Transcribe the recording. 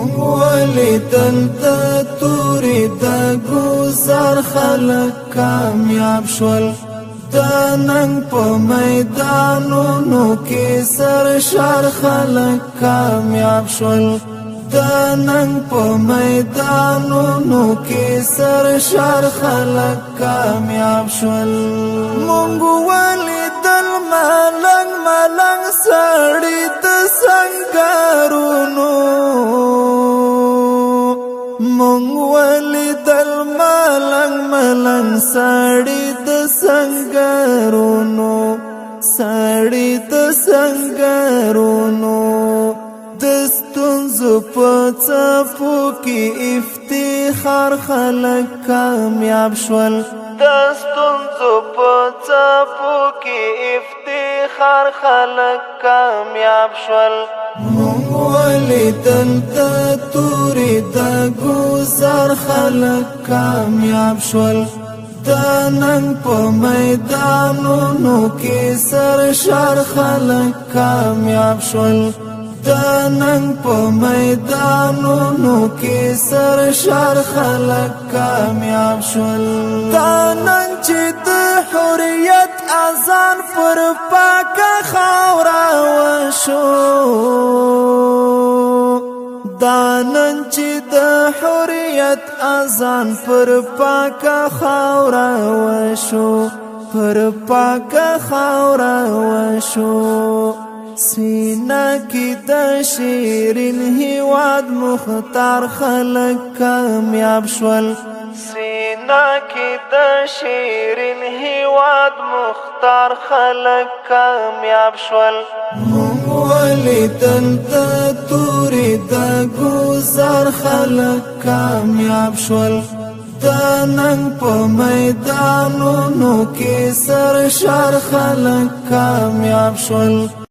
مونږ ولیدل د تورې د ګوزار خلک کامیاب شول د ننګ په میدانونو کې سرشار خلک کامیاب شول د ننګ په میدانونو کې سرشار خلک کامیاب شول مونږ ولیدل ملنګ ملنګ سړی د سنگارونو مونږ ولیدل ملنګ ملنګ سړی د سنگارونو سړی د سنگارونو د ستونزو په څپو کې افتخار خلک کامیاب شول د ستونزو په څپو کې افتخار خلک کامیاب شول مونږ ولیدل د تورې د ګوزار خلک کامیاب شول د ننګ په میدانونو کې سرشار خلک کامیاب شول د ننګ په میدانونو کې سرشار خلک کامیاب شول دا نن چې د حریت اذان پر پاکه خاوره وشو دا نن چې د حریت اذان پر پاکه خاوره وشو پر پاکه خاوره وشو سینه کې د شیرین هیواد مختار خلک کامیاب شول سینه کې د شیرین هیواد مختار خلک کامیاب شول مونږ ولیدل د تورې د ګوزار خلک کامیاب شول د ننګ په میدانونو کې سرشار خلک کامیاب شول